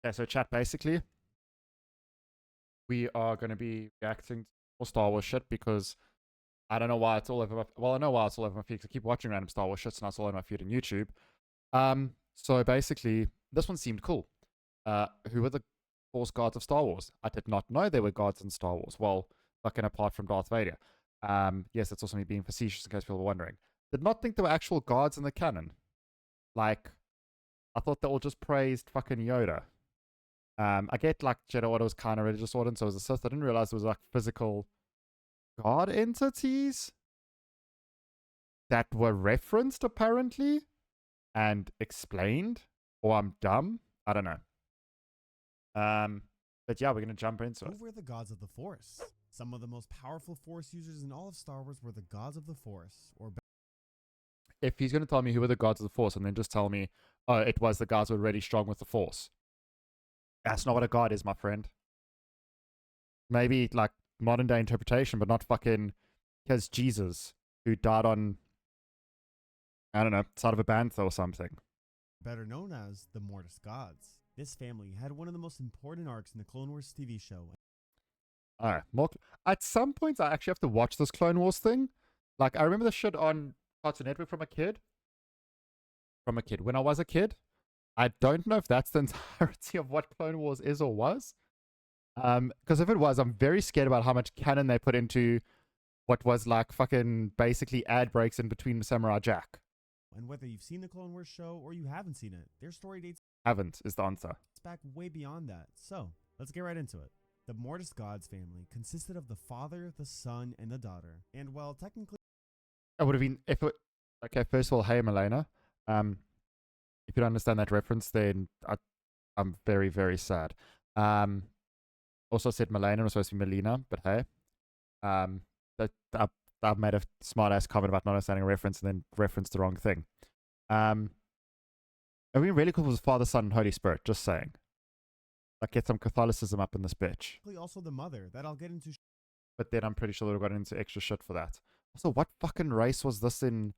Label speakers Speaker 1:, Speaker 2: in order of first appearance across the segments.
Speaker 1: Yeah, so chat, basically, we are going to be reacting to more Star Wars shit because I don't know why it's all over my... Well, I know why it's all over my feed because I keep watching random Star Wars shit, and it's all over my feed on YouTube. So basically, this one seemed cool. Who were the Force gods of Star Wars? I did not know there were gods in Star Wars. Well, fucking apart from Darth Vader. Yes, that's also me being facetious in case people were wondering. Did not think there were actual gods in the canon. Like, I thought they all just praised fucking Yoda. I get like Jedi Order was kind of religious order, and so was a Sith. I didn't realize there was like physical god entities that were referenced apparently and explained. Or I'm dumb. I don't know. But yeah, we're gonna jump into it.
Speaker 2: Who were the gods of the Force? Some of the most powerful Force users in all of Star Wars were the gods of the Force, or
Speaker 1: If he's gonna tell me who were the gods of the Force, and then just tell me, oh, it was the gods who were really strong with the Force. That's not what a god is, my friend. Maybe like modern day interpretation, but not fucking because Jesus, who died on, I don't know, side of a bantha or something.
Speaker 2: better known as the Mortis gods. This family had one of the most important arcs in the Clone Wars TV show.
Speaker 1: Alright, more. At some points, I actually have to watch this Clone Wars thing. Like, I remember the shit on Cartoon Network from a kid. When I was a kid. I don't know if that's the entirety of what Clone Wars is or was. Because if it was, I'm very scared about how much canon they put into what was like fucking basically ad breaks in between Samurai Jack.
Speaker 2: And whether you've seen the Clone Wars show or you haven't seen it, their story dates
Speaker 1: Haven't is the answer.
Speaker 2: back way beyond that. So, let's get right into it. The Mortis gods family consisted of the father, the son, and the daughter. And while technically
Speaker 1: It would have been if it. Okay, first of all, hey Milena. If you don't understand that reference, then I'm very, very sad. Also said Milena was supposed to be Melina, but hey. That I've made a smart ass comment about not understanding a reference and then referenced the wrong thing. I mean, really cool was Father, Son, and Holy Spirit. Just saying. Like, get some Catholicism up in this bitch.
Speaker 2: also the mother that I'll get into.
Speaker 1: But then I'm pretty sure they would have gotten into extra shit for that. Also, what fucking race was this in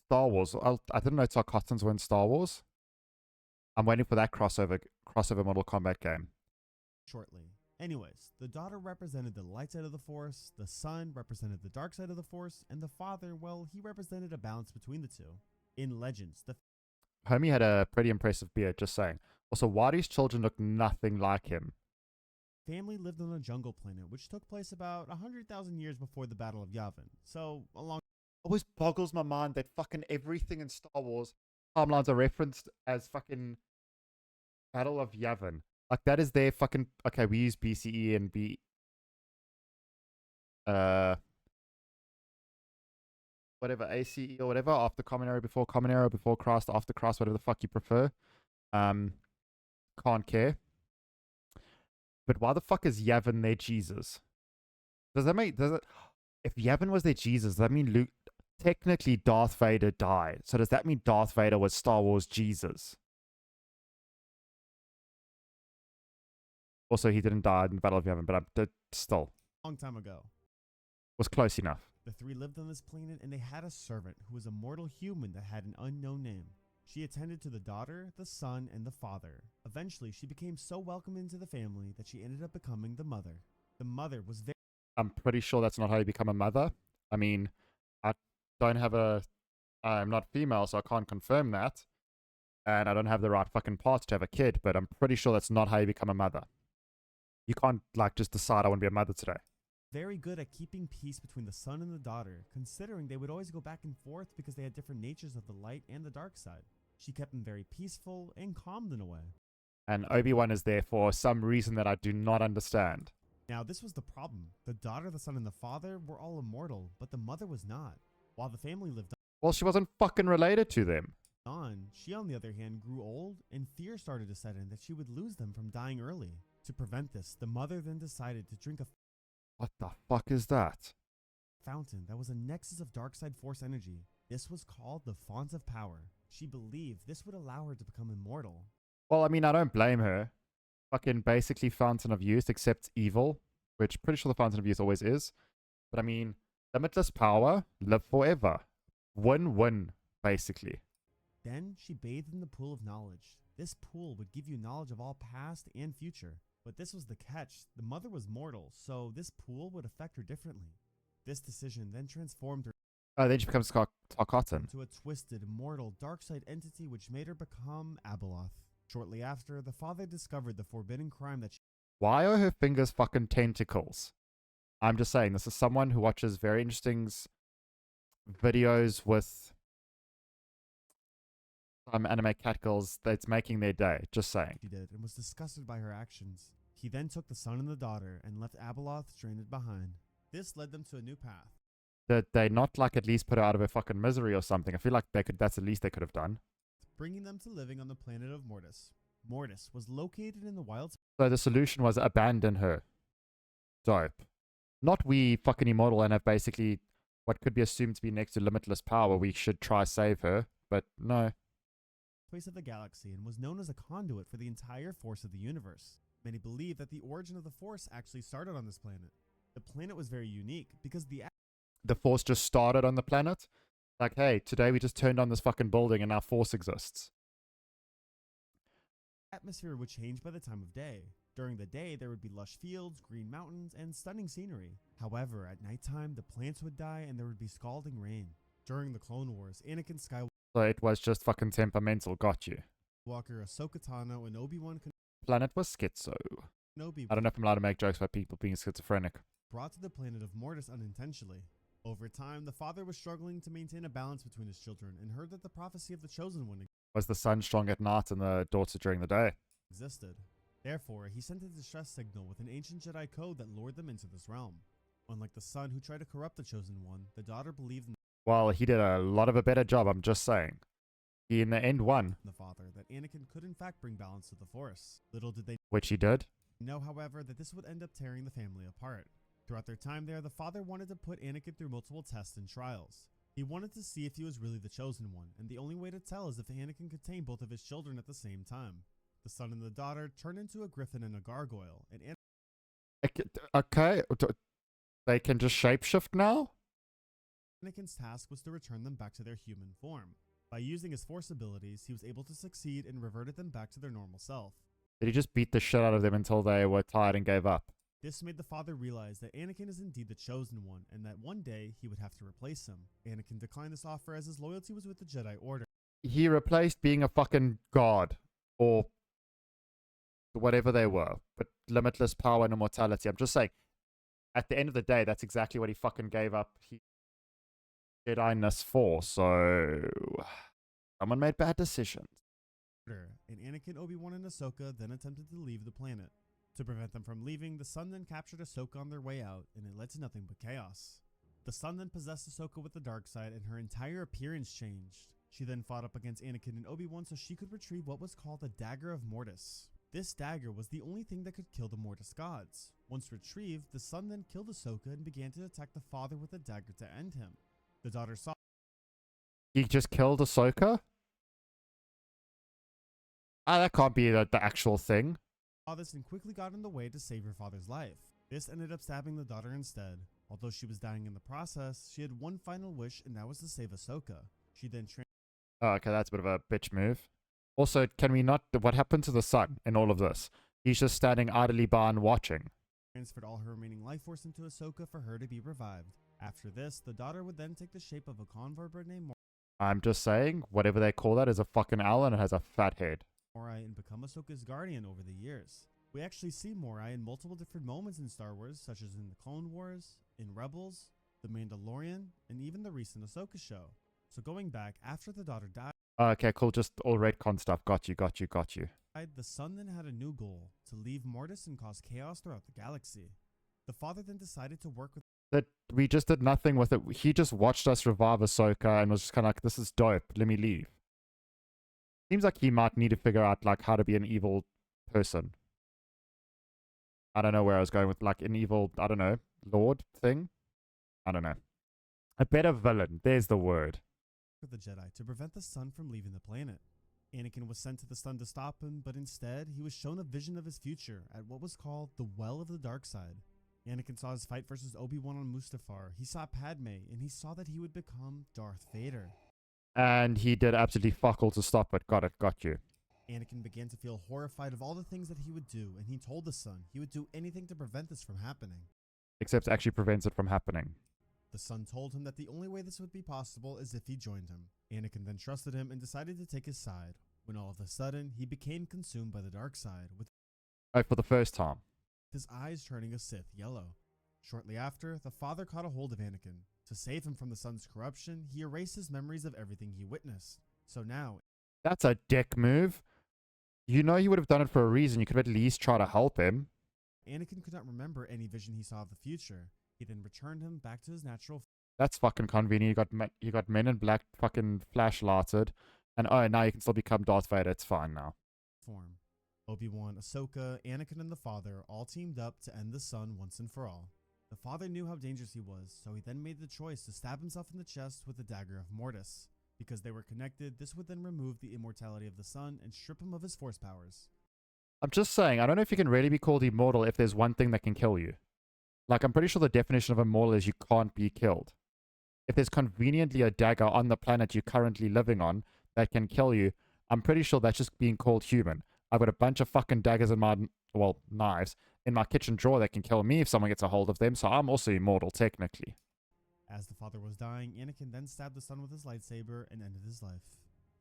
Speaker 1: Star Wars? I didn't know Tarkatans were in Star Wars. I'm waiting for that crossover Mortal Kombat game.
Speaker 2: Shortly. Anyways, the daughter represented the light side of the Force, the son represented the dark side of the Force, and the father, well, he represented a balance between the two. In Legends, the
Speaker 1: Homie had a pretty impressive beard, just saying. Also, why do his children look nothing like him?
Speaker 2: family lived on a jungle planet, which took place about 100,000 years before the Battle of Yavin. So, along
Speaker 1: Always boggles my mind that fucking everything in Star Wars timelines are referenced as fucking Battle of Yavin. Like, that is their fucking... Okay, we use BCE and whatever, ACE or whatever, after Common Era, before Christ, after Christ, whatever the fuck you prefer. Can't care. But why the fuck is Yavin their Jesus? Does it... If Yavin was their Jesus, does that mean Luke... Technically, Darth Vader died. So does that mean Darth Vader was Star Wars Jesus? Also, he didn't die in the Battle of Yavin, but still.
Speaker 2: long time ago.
Speaker 1: Was close enough.
Speaker 2: The three lived on this planet and they had a servant who was a mortal human that had an unknown name. She attended to the daughter, the son, and the father. Eventually, she became so welcomed into the family that she ended up becoming the mother. The mother was very...
Speaker 1: I'm pretty sure that's not how you become a mother. I mean, I'm not female, so I can't confirm that. And I don't have the right fucking parts to have a kid, but I'm pretty sure that's not how you become a mother. You can't, like, just decide I want to be a mother today.
Speaker 2: very good at keeping peace between the son and the daughter, considering they would always go back and forth because they had different natures of the light and the dark side. She kept them very peaceful and calmed in a way.
Speaker 1: And Obi-Wan is there for some reason that I do not understand.
Speaker 2: Now, this was the problem. The daughter, the son, and the father were all immortal, but the mother was not. While the family lived
Speaker 1: Well, she wasn't fucking related to them.
Speaker 2: on, she, on the other hand, grew old, and fear started to set in that she would lose them from dying early. To prevent this, the mother then decided to drink a
Speaker 1: What the fuck is that?
Speaker 2: fountain that was a nexus of dark side force energy. This was called the Font of Power. She believed this would allow her to become immortal.
Speaker 1: Well, I mean, I don't blame her. Fucking basically Fountain of Youth, except evil, which pretty sure the Fountain of Youth always is. But I mean, limitless power, live forever. Win-win, basically.
Speaker 2: Then she bathed in the pool of knowledge. This pool would give you knowledge of all past and future. But this was the catch. The mother was mortal, so this pool would affect her differently. This decision then transformed her
Speaker 1: Oh, then she becomes Tarkatan.
Speaker 2: into a twisted, immortal, dark side entity which made her become Abeloth. Shortly after, the father discovered the forbidden crime that she
Speaker 1: Why are her fingers fucking tentacles? I'm just saying, this is someone who watches very interesting videos with anime cat girls that's making their day. Just saying.
Speaker 2: did and was disgusted by her actions. He then took the son and the daughter and left Abeloth stranded behind. This led them to a new path.
Speaker 1: Did they not like at least put her out of her fucking misery or something? I feel like they could. That's the least they could have done.
Speaker 2: Bringing them to living on the planet of Mortis. Mortis was located in the wild.
Speaker 1: So the solution was abandon her. Dope. Not we fucking immortal and have basically what could be assumed to be next to limitless power. We should try save her, but no.
Speaker 2: Place of the galaxy and was known as a conduit for the entire force of the universe. Many believe that the origin of the force actually started on this planet. The planet was very unique because
Speaker 1: The force just started on the planet. Like, hey, today we just turned on this fucking building and now force exists.
Speaker 2: atmosphere would change by the time of day. During the day, there would be lush fields, green mountains, and stunning scenery. However, at nighttime, the plants would die and there would be scalding rain. During the Clone Wars, Anakin Skywalker,
Speaker 1: So it was just fucking temperamental. Got you.
Speaker 2: Ahsoka Tano, and Obi-Wan
Speaker 1: Planet was schizo.
Speaker 2: Kenobi
Speaker 1: I don't know if I'm allowed to make jokes about people being schizophrenic.
Speaker 2: brought to the planet of Mortis unintentionally. Over time, the father was struggling to maintain a balance between his children and heard that the prophecy of the Chosen One
Speaker 1: Was the sun strong at night and the daughter during the day?
Speaker 2: existed. Therefore, he sent a distress signal with an ancient Jedi code that lured them into this realm. Unlike the son who tried to corrupt the Chosen One, the daughter believed in
Speaker 1: Well, he did a lot of a better job, I'm just saying. He in the end won,
Speaker 2: the father that Anakin could in fact bring balance to the Force. Little did they
Speaker 1: which he did.
Speaker 2: know, however, that this would end up tearing the family apart. Throughout their time there, the father wanted to put Anakin through multiple tests and trials. He wanted to see if he was really the Chosen One, and the only way to tell is if Anakin could tame both of his children at the same time. The son and the daughter turned into a griffin and a gargoyle, and
Speaker 1: Okay, they can just shapeshift now?
Speaker 2: Anakin's task was to return them back to their human form. By using his Force abilities, he was able to succeed and reverted them back to their normal self.
Speaker 1: Did he just beat the shit out of them until they were tired and gave up?
Speaker 2: This made the father realize that Anakin is indeed the Chosen One, and that one day he would have to replace him. Anakin declined this offer as his loyalty was with the Jedi Order.
Speaker 1: He replaced being a fucking god, or whatever they were, but limitless power and immortality. I'm just saying, at the end of the day, that's exactly what he fucking gave up Jedi-ness for, so someone made bad decisions.
Speaker 2: And Anakin, Obi-Wan, and Ahsoka then attempted to leave the planet. To prevent them from leaving, the son then captured Ahsoka on their way out, and it led to nothing but chaos. The son then possessed Ahsoka with the dark side, and her entire appearance changed. She then fought up against Anakin and Obi-Wan so she could retrieve what was called the Dagger of Mortis. This dagger was the only thing that could kill the Mortis gods. Once retrieved, the son then killed Ahsoka and began to attack the father with the dagger to end him. The daughter saw
Speaker 1: He just killed Ahsoka? Ah, that can't be the actual thing.
Speaker 2: this and quickly got in the way to save her father's life. This ended up stabbing the daughter instead. Although she was dying in the process, she had one final wish, and that was to save Ahsoka. She then
Speaker 1: Oh, okay, that's a bit of a bitch move. Also, can we not... What happened to the son in all of this? He's just standing idly by and watching.
Speaker 2: transferred all her remaining life force into Ahsoka for her to be revived. After this, the daughter would then take the shape of a convert bird named
Speaker 1: I'm just saying, whatever they call that is a fucking owl and it has a fat head.
Speaker 2: Morai and become Ahsoka's guardian over the years. We actually see Morai in multiple different moments in Star Wars, such as in the Clone Wars, in Rebels, The Mandalorian, and even the recent Ahsoka show. So going back, after the daughter died,
Speaker 1: Okay, cool, just all retcon stuff. Got you.
Speaker 2: the son then had a new goal, to leave Mortis and cause chaos throughout the galaxy. The father then decided to work with
Speaker 1: That we just did nothing with it. He just watched us revive Ahsoka and was just kind of like, this is dope, let me leave. Seems like he might need to figure out like how to be an evil person. I don't know where I was going with like an evil, I don't know, lord thing? I don't know. A better villain, there's the word.
Speaker 2: the Jedi to prevent the son from leaving the planet. Anakin was sent to the sun to stop him, but instead, he was shown a vision of his future at what was called the Well of the Dark Side. Anakin saw his fight versus Obi-Wan on Mustafar, he saw Padme, and he saw that he would become Darth Vader.
Speaker 1: And he did absolutely fuck all to stop it. Got you.
Speaker 2: Anakin began to feel horrified of all the things that he would do, and he told the son he would do anything to prevent this from happening.
Speaker 1: Except actually prevents it from happening.
Speaker 2: The son told him that the only way this would be possible is if he joined him. Anakin then trusted him and decided to take his side, when all of a sudden he became consumed by the dark side, with
Speaker 1: Oh, for the first time.
Speaker 2: his eyes turning a Sith yellow. Shortly after, the father caught a hold of Anakin. To save him from the son's corruption, he erased his memories of everything he witnessed. So now,
Speaker 1: That's a dick move. You know he would have done it for a reason. You could at least try to help him.
Speaker 2: Anakin could not remember any vision he saw of the future. He then returned him back to his natural
Speaker 1: That's fucking convenient. You got Men in Black fucking flashlighted. And oh, now you can still become Darth Vader. It's fine now.
Speaker 2: form. Obi-Wan, Ahsoka, Anakin, and the father all teamed up to end the son once and for all. The father knew how dangerous he was, so he then made the choice to stab himself in the chest with the dagger of Mortis. Because they were connected, this would then remove the immortality of the son and strip him of his force powers.
Speaker 1: I'm just saying, I don't know if you can really be called immortal if there's one thing that can kill you. Like, I'm pretty sure the definition of immortal is you can't be killed. If there's conveniently a dagger on the planet you're currently living on that can kill you, I'm pretty sure that's just being called human. I've got a bunch of fucking daggers in my, well, knives, in my kitchen drawer that can kill me if someone gets a hold of them, so I'm also immortal, technically.
Speaker 2: As the father was dying, Anakin then stabbed the son with his lightsaber and ended his life.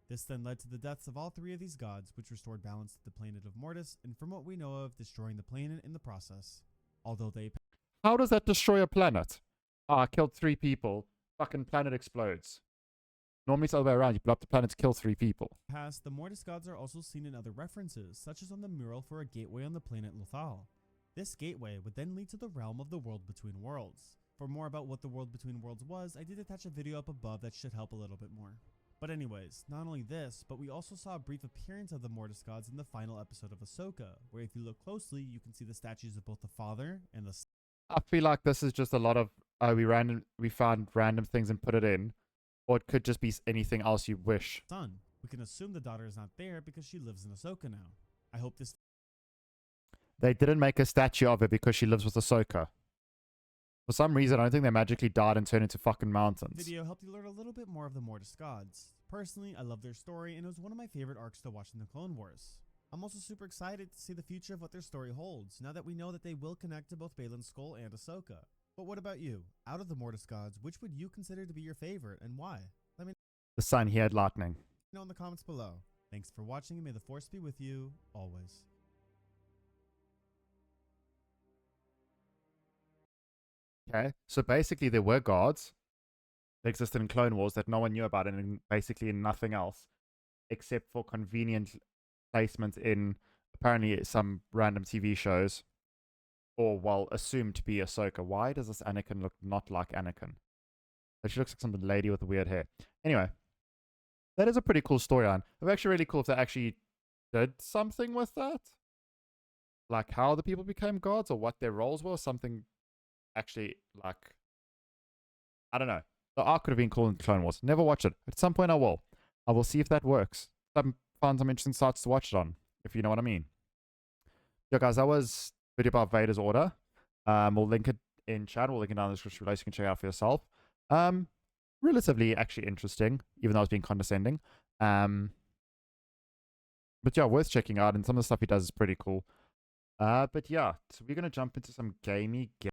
Speaker 2: This then led to the deaths of all three of these gods, which restored balance to the planet of Mortis, and from what we know of, destroying the planet in the process. Although they
Speaker 1: How does that destroy a planet? Ah, I killed 3 people. Fucking planet explodes. Normally it's the other way around. You blow up the planet to kill 3 people.
Speaker 2: passed, the Mortis gods are also seen in other references, such as on the mural for a gateway on the planet Lothal. This gateway would then lead to the realm of the World Between Worlds. For more about what the World Between Worlds was, I did attach a video up above that should help a little bit more. But anyways, not only this, but we also saw a brief appearance of the Mortis gods in the final episode of Ahsoka, where if you look closely, you can see the statues of both the father and the
Speaker 1: I feel like this is just a lot of, we found random things and put it in. Or it could just be anything else you wish.
Speaker 2: son. We can assume the daughter is not there because she lives in Ahsoka now. I hope this
Speaker 1: They didn't make a statue of her because she lives with Ahsoka. For some reason, I don't think they magically died and turned into fucking mountains.
Speaker 2: video helped you learn a little bit more of the Mortis gods. Personally, I love their story and it was one of my favorite arcs to watch in the Clone Wars. I'm also super excited to see the future of what their story holds, now that we know that they will connect to both Balin's Skull and Ahsoka. But what about you? Out of the Mortis gods, which would you consider to be your favorite and why? Let me
Speaker 1: The sun, he had lightning.
Speaker 2: know in the comments below. Thanks for watching and may the Force be with you, always.
Speaker 1: Okay, so basically there were gods that existed in Clone Wars that no one knew about, and basically in nothing else, except for convenient placement in apparently some random TV shows, or well, assumed to be Ahsoka. Why does this Anakin look not like Anakin? But she looks like some lady with weird hair. Anyway, that is a pretty cool storyline. It's actually really cool if they actually did something with that, like how the people became gods or what their roles were. Something actually, like, I don't know. The arc could have been cool in Clone Wars. Never watch it. At some point I will. I will see if that works. Find some interesting sites to watch it on, if you know what I mean. Yo guys, that was a video about Vader's Order. We'll link it in chat. We'll link it down in the description below so you can check it out for yourself. Relatively actually interesting, even though I was being condescending. But yeah, worth checking out, and some of the stuff he does is pretty cool. But yeah, so we're gonna jump into some gamey